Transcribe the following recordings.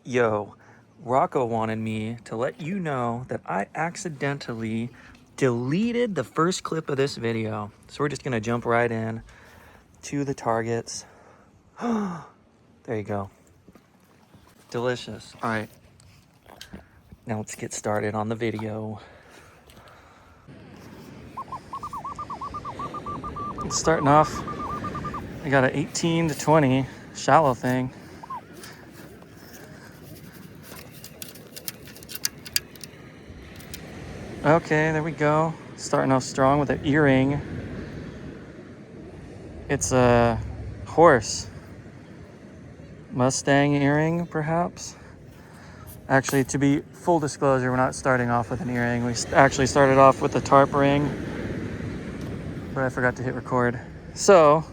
Yo, Rocco wanted me to let you know that I accidentally deleted the first clip of this video. So we're just gonna jump right in to the targets. There you go. Delicious. All right, now let's get started on the video. Starting off, I got an 18 to 20 shallow thing. Okay, there we go. Starting off strong with an earring. It's a horse. Mustang earring, perhaps? Actually, to be full disclosure, we're not starting off with an earring. We actually started off with a tarp ring, but I forgot to hit record. So,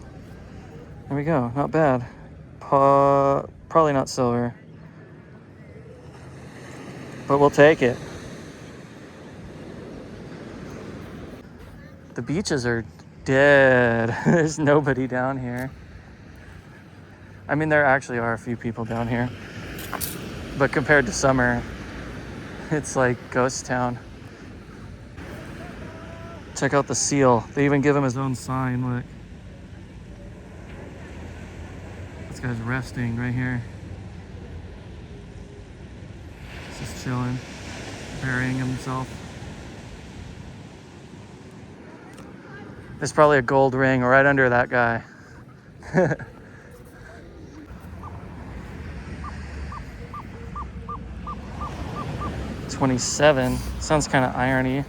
there we go. Not bad. Probably not silver, but we'll take it. The beaches are dead. There's nobody down here. I mean, there actually are a few people down here, but compared to summer, it's like ghost town. Check out the seal. They even give him his own sign, look. This guy's resting right here. Just chilling, burying himself. There's probably a gold ring right under that guy. 27. Sounds kind of irony.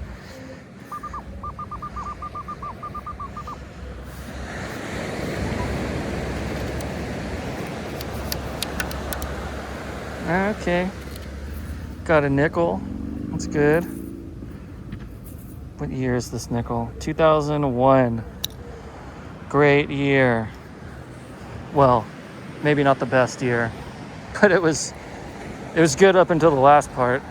Okay. Got a nickel. That's good. What year is this nickel? 2001. Great year. Well, maybe not the best year, but it was good up until the last part.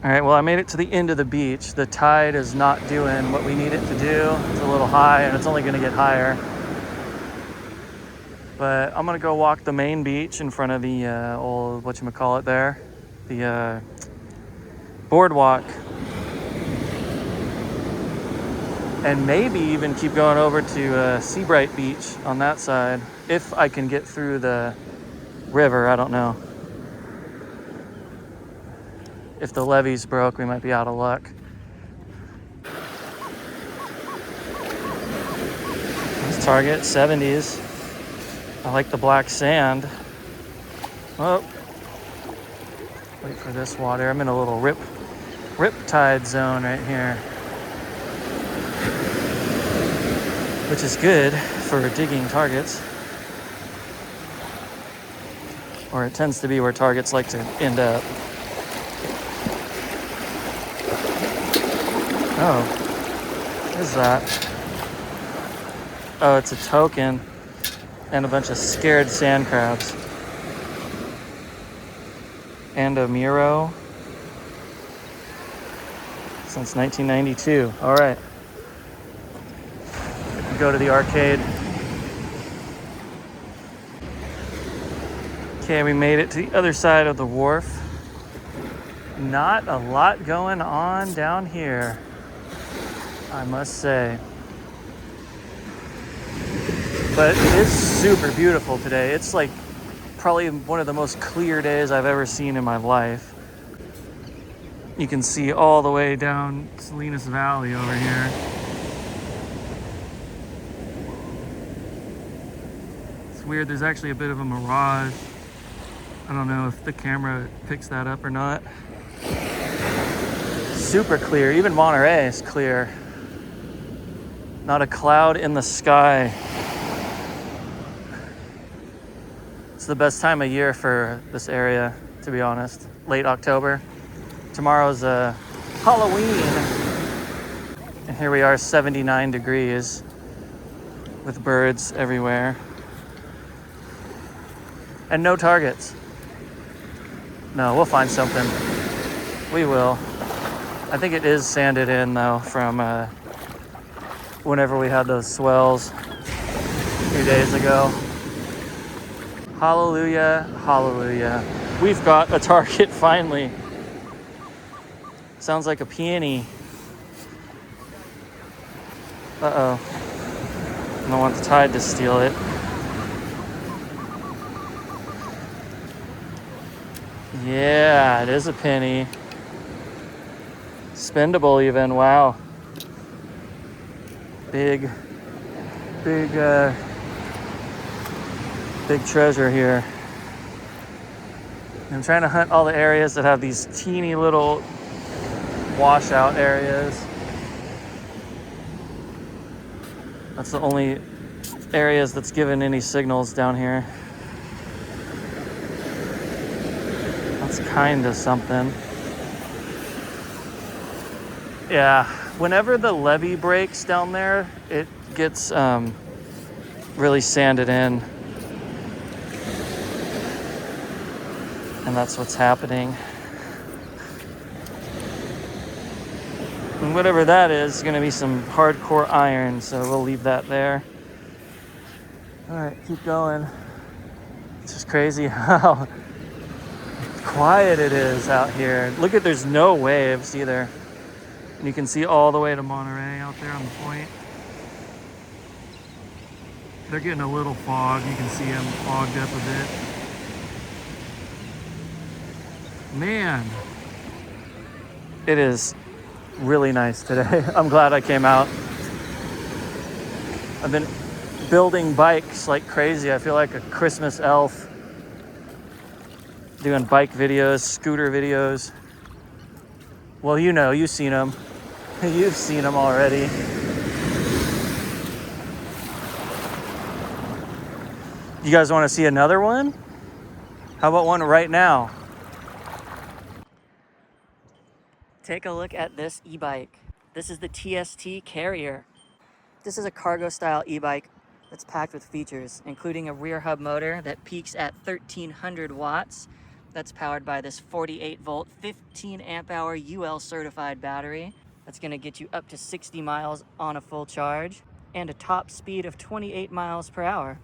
All right, well, I made it to the end of the beach. The tide is not doing what we need it to do. It's a little high, and it's only gonna get higher. But I'm gonna go walk the main beach in front of the old, whatchamacallit there, the Boardwalk. And maybe even keep going over to Seabright Beach on that side, if I can get through the river, I don't know. If the levee's broke, we might be out of luck. This target, 70s. I like the black sand. Oh, wait for this water. I'm in a little rip tide zone right here, which is good for digging targets. Or it tends to be where targets like to end up. Oh, what is that? Oh, it's a token and a bunch of scared sand crabs. And a Miro since 1992. All right. Go to the arcade. Okay, we made it to the other side of the wharf. Not a lot going on down here, I must say. But it is super beautiful today. It's like probably one of the most clear days I've ever seen in my life. You can see all the way down Salinas Valley over here. It's weird, there's actually a bit of a mirage. I don't know if the camera picks that up or not. Super clear, even Monterey is clear. Not a cloud in the sky. It's the best time of year for this area, to be honest. Late October. Tomorrow's Halloween. And here we are, 79 degrees with birds everywhere. And no targets. No, we'll find something. We will. I think it is sanded in though from whenever we had those swells a few days ago. Hallelujah, hallelujah. We've got a target finally. Sounds like a peony. Uh-oh. I don't want the tide to steal it. Yeah, it is a penny. Spendable even, wow. Big treasure here. I'm trying to hunt all the areas that have these teeny little washout areas. That's the only areas that's given any signals down here. That's kind of something. Yeah, whenever the levee breaks down there, it gets really sanded in. And that's what's happening. And whatever that is going to be some hardcore iron, so we'll leave that there. All right, keep going. It's just crazy how quiet it is out here. Look at, there's no waves either. And you can see all the way to Monterey out there on the point. They're getting a little fog. You can see them fogged up a bit. Man, it is really nice today. I'm glad I came out. I've been building bikes like crazy. I feel like a Christmas elf. Doing bike videos, scooter videos. Well, you know, you've seen them. You've seen them already. You guys want to see another one? How about one right now? Take a look at this e-bike. This is the TST Carrier. This is a cargo style e-bike that's packed with features, including a rear hub motor that peaks at 1300 watts. That's powered by this 48 volt, 15 amp hour UL certified battery. That's gonna get you up to 60 miles on a full charge and a top speed of 28 miles per hour.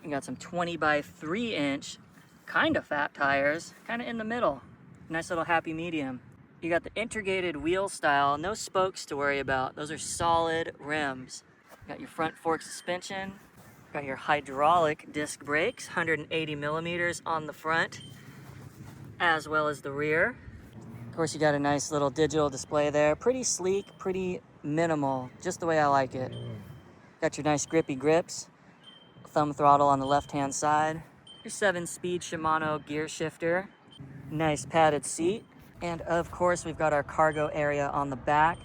You got some 20 by 3 inch, kind of fat tires, kind of in the middle. Nice little happy medium. You got the integrated wheel style, no spokes to worry about. Those are solid rims. You got your front fork suspension, got your hydraulic disc brakes, 180 millimeters on the front, as well as the rear. Of course, you got a nice little digital display there. Pretty sleek, pretty minimal, just the way I like it. Got your nice grippy grips, thumb throttle on the left-hand side, your 7-speed Shimano gear shifter, nice padded seat. And of course, we've got our cargo area on the back.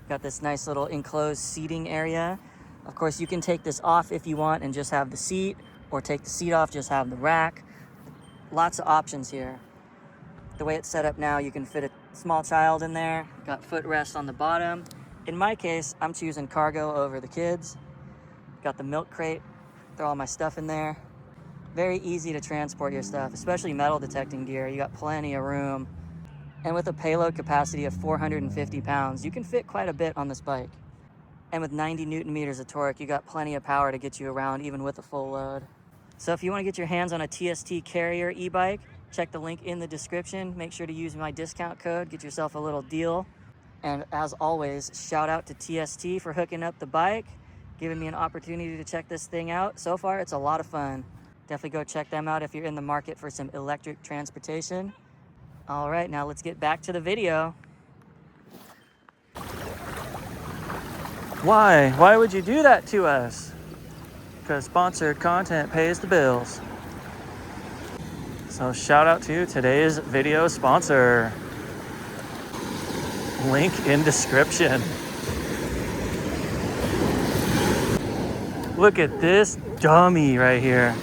Got this nice little enclosed seating area. Of course, you can take this off if you want and just have the seat, or take the seat off, just have the rack. Lots of options here. The way it's set up now, you can fit a small child in there. Got footrest on the bottom. In my case, I'm choosing cargo over the kids. Got the milk crate, throw all my stuff in there. Very easy to transport your stuff, especially metal detecting gear. You got plenty of room. And with a payload capacity of 450 pounds, you can fit quite a bit on this bike. And with 90 Newton meters of torque, you got plenty of power to get you around even with a full load. So if you want to get your hands on a TST Carrier e-bike, check the link in the description. Make sure to use my discount code, get yourself a little deal. And as always, shout out to TST for hooking up the bike, giving me an opportunity to check this thing out. So far, it's a lot of fun. Definitely go check them out if you're in the market for some electric transportation. All right, now let's get back to the video. Why? Why would you do that to us? Because sponsored content pays the bills. So shout out to today's video sponsor. Link in description. Look at this dummy right here.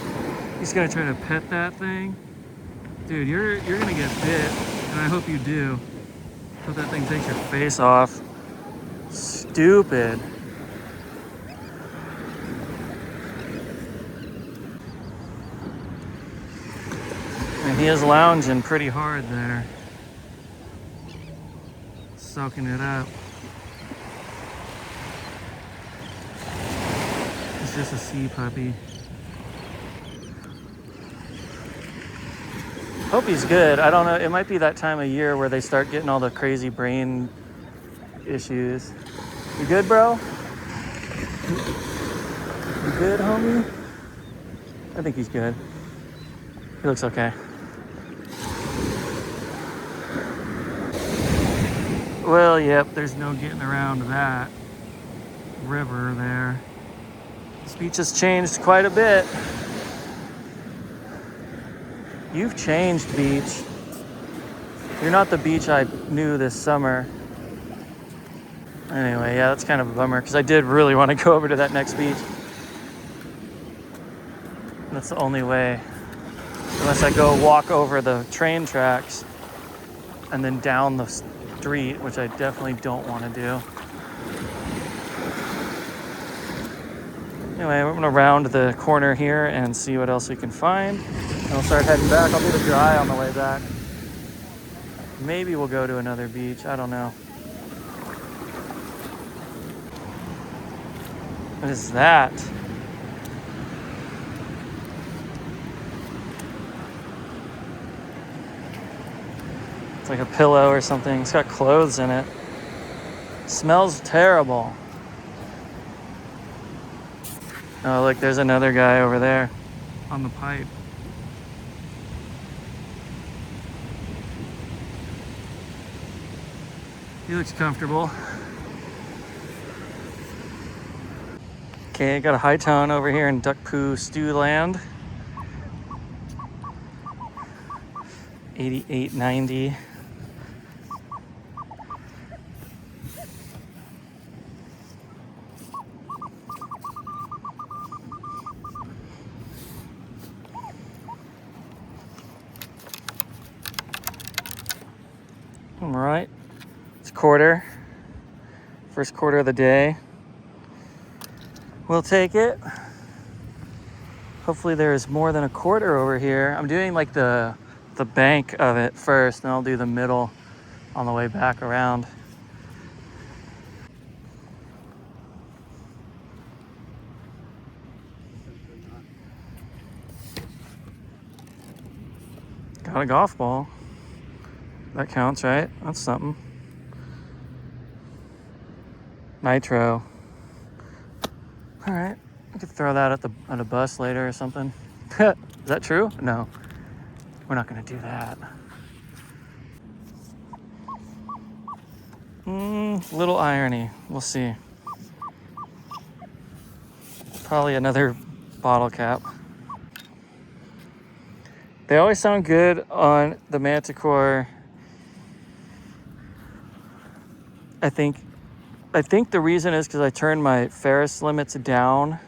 He's gonna try to pet that thing. Dude, you're gonna get bit, and I hope you do. Hope that thing takes your face off. Stupid. And he is lounging pretty hard there. Soaking it up. It's just a sea puppy. Hope he's good. I don't know. It might be that time of year where they start getting all the crazy brain issues. You good, bro? You good, homie? I think he's good. He looks okay. Well, yep, there's no getting around that river there. This beach has changed quite a bit. You've changed, beach. You're not the beach I knew this summer. Anyway, yeah, that's kind of a bummer because I did really want to go over to that next beach. That's the only way. Unless I go walk over the train tracks and then down the street, which I definitely don't want to do. Anyway, we're gonna round the corner here and see what else we can find. And we'll start heading back. I'll do the dry on the way back. Maybe we'll go to another beach. I don't know. What is that? It's like a pillow or something. It's got clothes in it. Smells terrible. Oh, look, there's another guy over there on the pipe. He looks comfortable. Okay, got a high tone over here in duck poo stew land. 88.90. All right, it's quarter. First quarter of the day. We'll take it. Hopefully there's more than a quarter over here. I'm doing like the bank of it first, and I'll do the middle on the way back around. Got a golf ball. That counts, right? That's something. Nitro. All right, I could throw that at a bus later or something. Is that true? No, we're not gonna do that. Little irony. We'll see. Probably another bottle cap. They always sound good on the Manticore. I think the reason is because I turned my Ferris limits down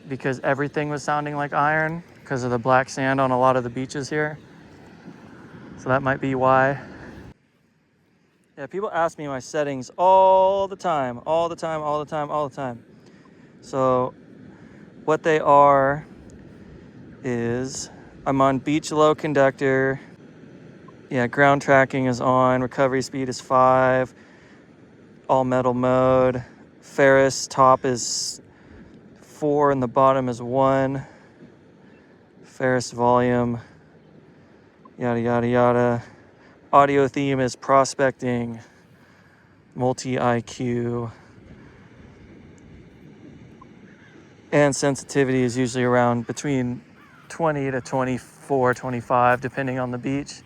because everything was sounding like iron because of the black sand on a lot of the beaches here. So that might be why. Yeah, people ask me my settings all the time. So what they are is I'm on beach low conductor. Yeah, ground tracking is on. Recovery speed is 5. All metal mode. Ferris top is 4 and the bottom is 1. Ferris volume. Yada, yada, yada. Audio theme is prospecting. Multi-IQ. And sensitivity is usually around between 20 to 24, 25, depending on the beach.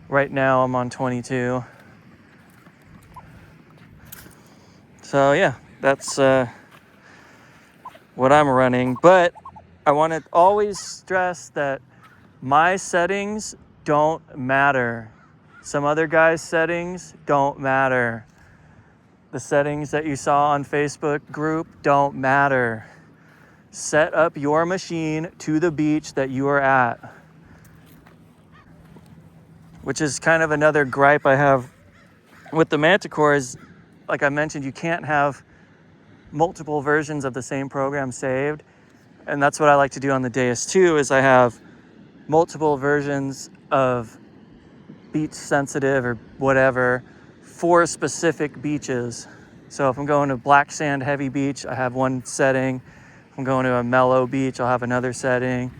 Right now I'm on 22. So yeah, that's what I'm running. But I want to always stress that my settings don't matter. Some other guys' settings don't matter. The settings that you saw on Facebook group don't matter. Set up your machine to the beach that you are at. Which is kind of another gripe I have with the Manticore is, like I mentioned, you can't have multiple versions of the same program saved. And that's what I like to do on the DS2 is I have multiple versions of beach sensitive or whatever for specific beaches. So if I'm going to black sand heavy beach, I have one setting. If I'm going to a mellow beach, I'll have another setting.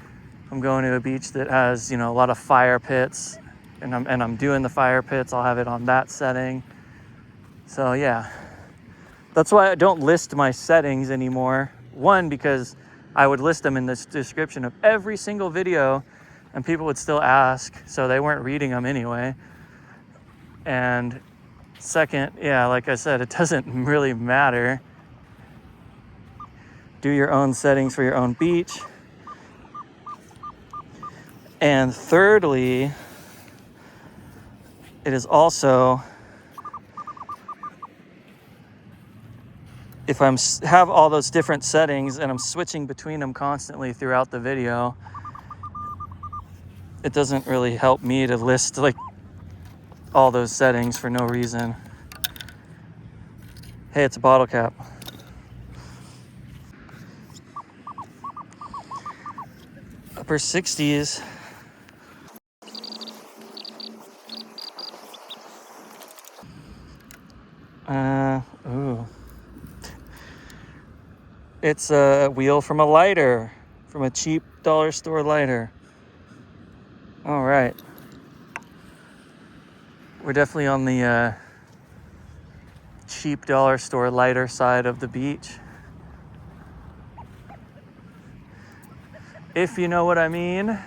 If I'm going to a beach that has, you know, a lot of fire pits, and I'm doing the fire pits, I'll have it on that setting. So yeah, that's why I don't list my settings anymore. One, because I would list them in the description of every single video and people would still ask, so they weren't reading them anyway. And second, yeah, like I said, it doesn't really matter. Do your own settings for your own beach. And thirdly, it is also, if I'm have all those different settings and I'm switching between them constantly throughout the video, it doesn't really help me to list like all those settings for no reason. Hey, it's a bottle cap. Upper 60s. Ooh. It's a wheel from a lighter, from a cheap dollar store lighter. All right. We're definitely on the cheap dollar store lighter side of the beach. If you know what I mean. I'm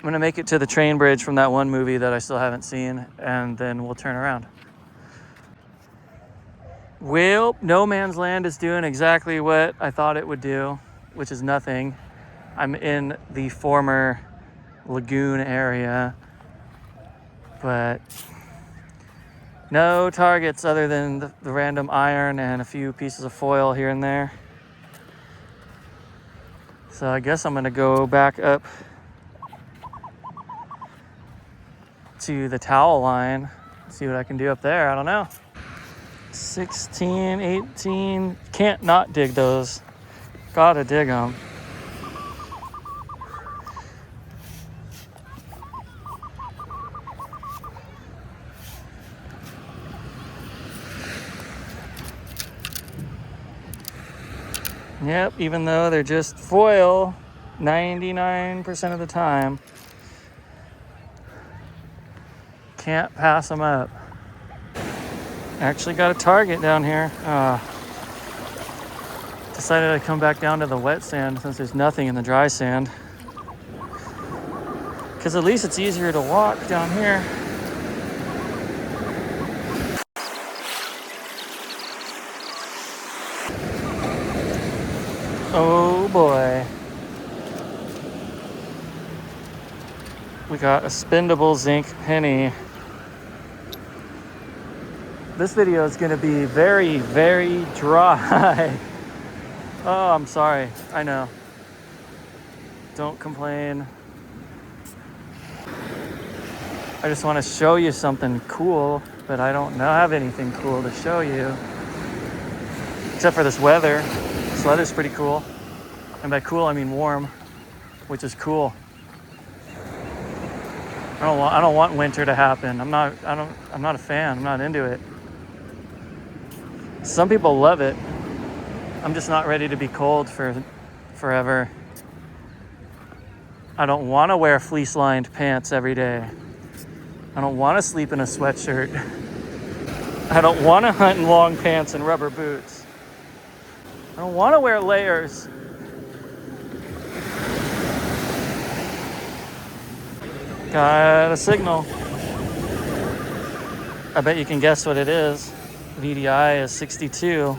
gonna make it to the train bridge from that one movie that I still haven't seen, and then we'll turn around. Well, No Man's Land is doing exactly what I thought it would do, which is nothing. I'm in the former lagoon area, but no targets other than the random iron and a few pieces of foil here and there. So I guess I'm gonna go back up to the towel line, see what I can do up there. I don't know. 16, 18, can't not dig those. Gotta dig them. Yep, even though they're just foil 99% of the time, can't pass them up. Actually got a target down here. Decided I'd come back down to the wet sand since there's nothing in the dry sand. Because at least it's easier to walk down here. Oh boy. We got a spendable zinc penny. This video is going to be very, very dry. Oh, I'm sorry. I know. Don't complain. I just want to show you something cool, but I don't have anything cool to show you. Except for this weather. This weather's pretty cool. And by cool, I mean warm, which is cool. I don't want winter to happen. I'm not a fan. I'm not into it. Some people love it. I'm just not ready to be cold for forever. I don't want to wear fleece-lined pants every day. I don't want to sleep in a sweatshirt. I don't want to hunt in long pants and rubber boots. I don't want to wear layers. Got a signal. I bet you can guess what it is. VDI is 62.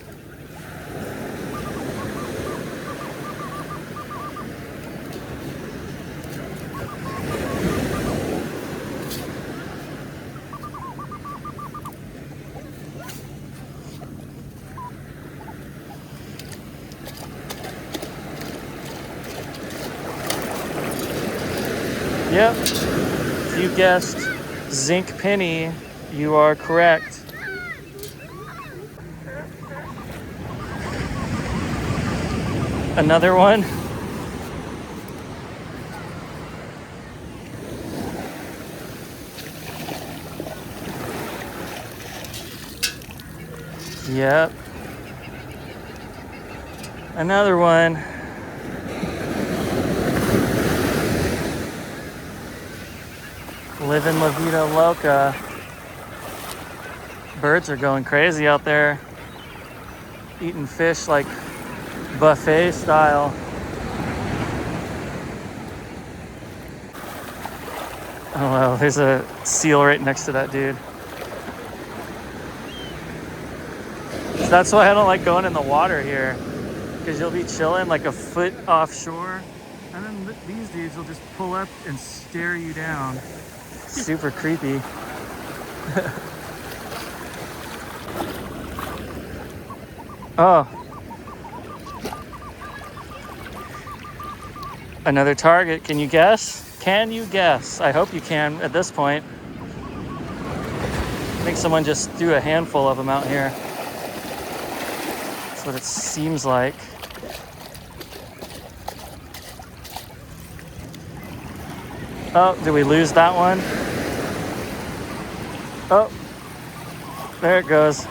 Yep, if you guessed zinc penny, you are correct. Another one. Yep. Another one. Living La Vida Loca. Birds are going crazy out there, eating fish like buffet style. Oh wow, there's a seal right next to that dude. So that's why I don't like going in the water here, because you'll be chilling like a foot offshore, and then these dudes will just pull up and stare you down. Super creepy. Oh. Another target. Can you guess? Can you guess? I hope you can at this point. I think someone just threw a handful of them out here. That's what it seems like. Oh, did we lose that one? Oh, there it goes.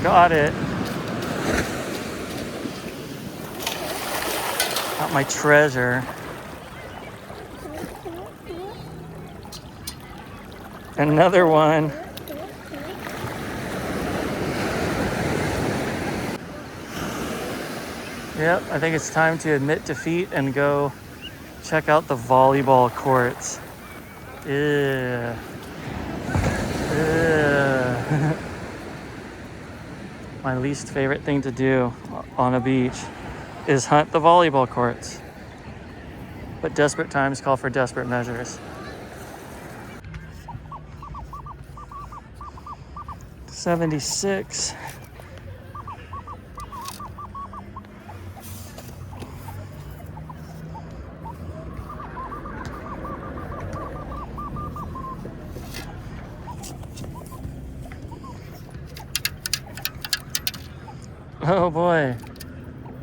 Got it. Got my treasure. Another one. Yep, I think it's time to admit defeat and go check out the volleyball courts. Ew. Ew. My least favorite thing to do on a beach is hunt the volleyball courts. But desperate times call for desperate measures. 76. Oh boy,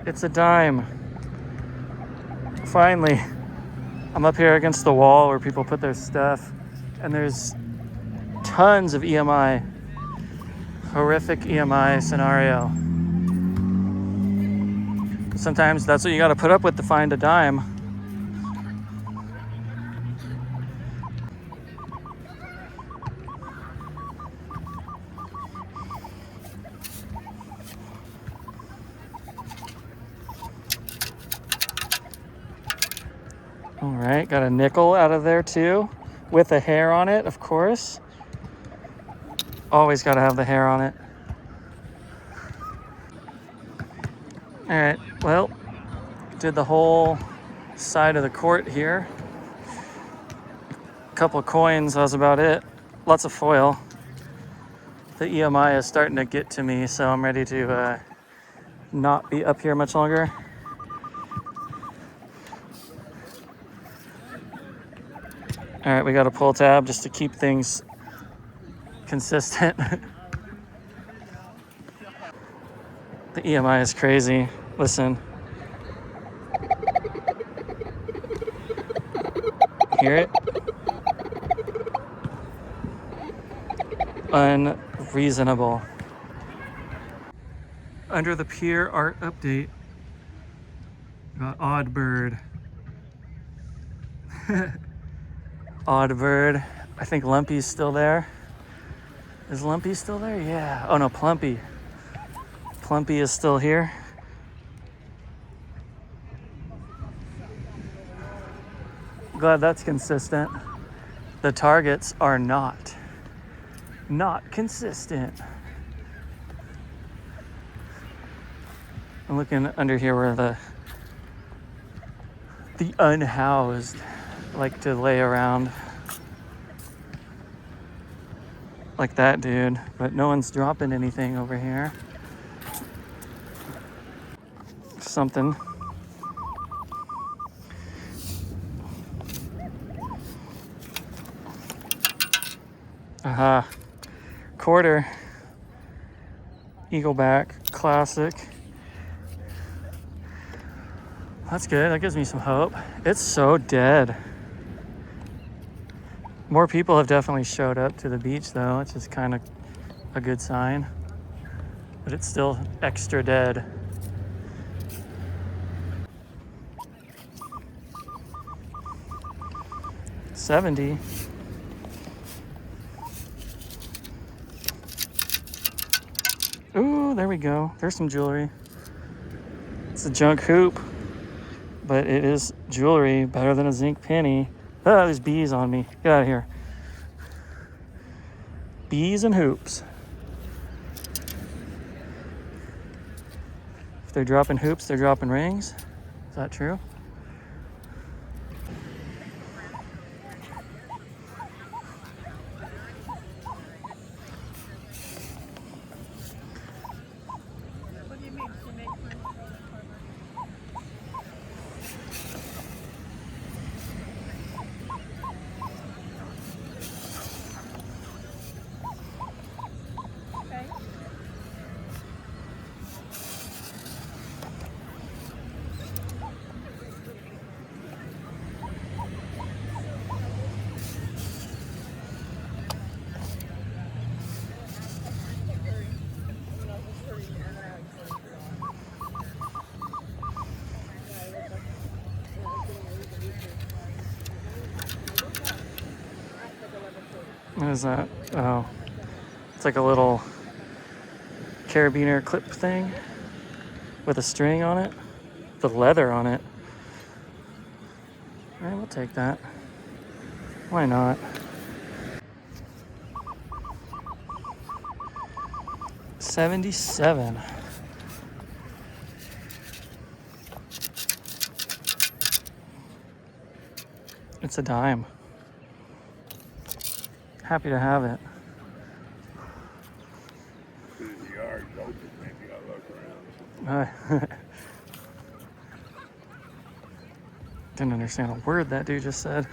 it's a dime. Finally, I'm up here against the wall where people put their stuff, and there's tons of EMI. Horrific EMI scenario. Sometimes that's what you got to put up with to find a dime. All right, got a nickel out of there too, with a hair on it, of course. Always got to have the hair on it. All right, well, did the whole side of the court here. A couple of coins, that was about it. Lots of foil. The EMI is starting to get to me, so I'm ready to not be up here much longer. All right, we got a pull tab just to keep things consistent. The EMI is crazy. Listen. Hear it? Unreasonable. Under the pier art update, got Odd Bird. Odd Bird. I think Lumpy's still there. Is Lumpy still there? Yeah. Oh no, Plumpy. Plumpy is still here. Glad that's consistent. The targets are not consistent. I'm looking under here where the unhoused like to lay around. Like that dude, but no one's dropping anything over here. Something. Aha. Quarter. Eagleback. Classic. That's good. That gives me some hope. It's so dead. More people have definitely showed up to the beach though, which is kind of a good sign. But it's still extra dead. $70. Ooh, there we go. There's some jewelry. It's a junk hoop, but it is jewelry. Better than a zinc penny. Ah, there's bees on me. Get out of here. Bees and hoops. If they're dropping hoops, they're dropping rings. Is that true? What is that? Oh, it's like a little carabiner clip thing with a string on it, the leather on it. All right, we'll take that. Why not? $77. It's a dime. Happy to have it. Didn't understand a word that dude just said.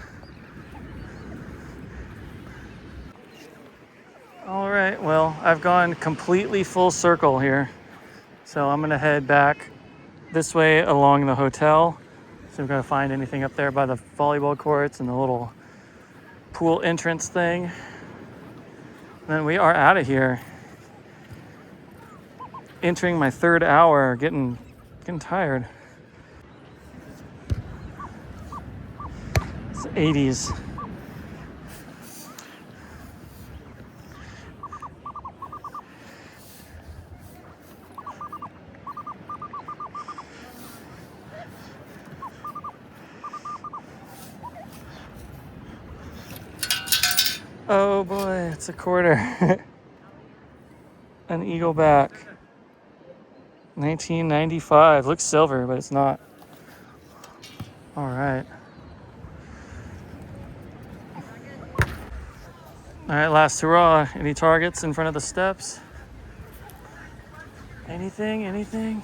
All right, well, I've gone completely full circle here. So I'm gonna head back this way along the hotel. So I'm gonna find anything up there by the volleyball courts and the little pool entrance thing. Then we are out of here. Entering my third hour, getting tired. It's the 80s. Oh boy, it's a quarter. An eagle back. 1995. Looks silver, but it's not. All right. All right, last hurrah. Any targets in front of the steps? Anything?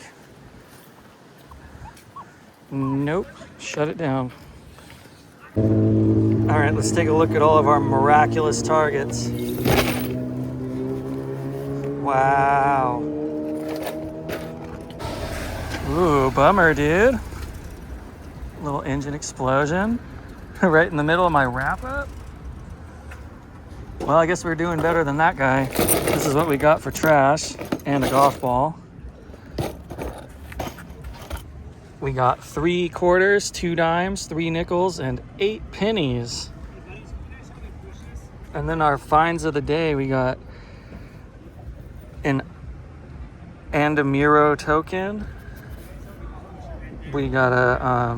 Nope. Shut it down. All right, let's take a look at all of our miraculous targets. Wow. Ooh, bummer, dude. Little engine explosion right in the middle of my wrap up. Well, I guess we're doing better than that guy. This is what we got for trash and a golf ball. We got 3 quarters, 2 dimes, 3 nickels, and 8 pennies. And then our finds of the day, we got an Andamiro token. We got a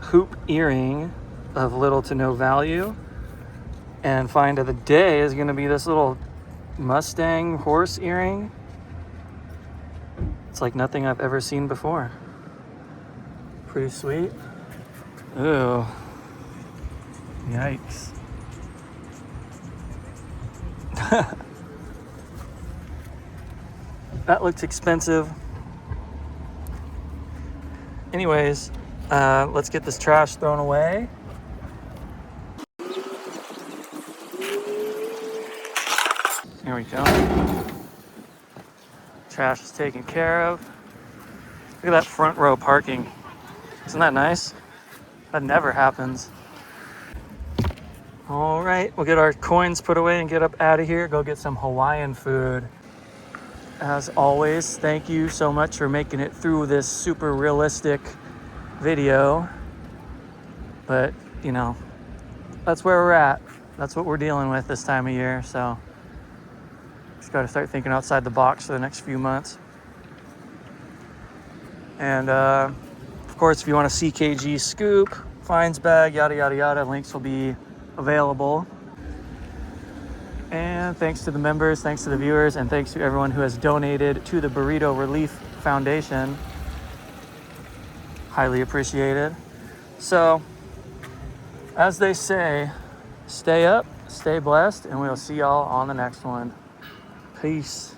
hoop earring of little to no value. And find of the day is gonna be this little Mustang horse earring. It's like nothing I've ever seen before. Pretty sweet. Ooh. Yikes. That looks expensive. Anyways, let's get this trash thrown away. Here we go. Trash is taken care of. Look at that front row parking. Isn't that nice? That never happens. All right, we'll get our coins put away and get up out of here. Go get some Hawaiian food. As always, thank you so much for making it through this super realistic video. But, you know, that's where we're at. That's what we're dealing with this time of year. So just got to start thinking outside the box for the next few months. And of course, if you want a CKG scoop, fines bag, yada, yada, yada, links will be available. And thanks to the members, thanks to the viewers, and thanks to everyone who has donated to the Burrito Relief Foundation. Highly appreciated. So, as they say, stay up, stay blessed, and we'll see y'all on the next one. Peace.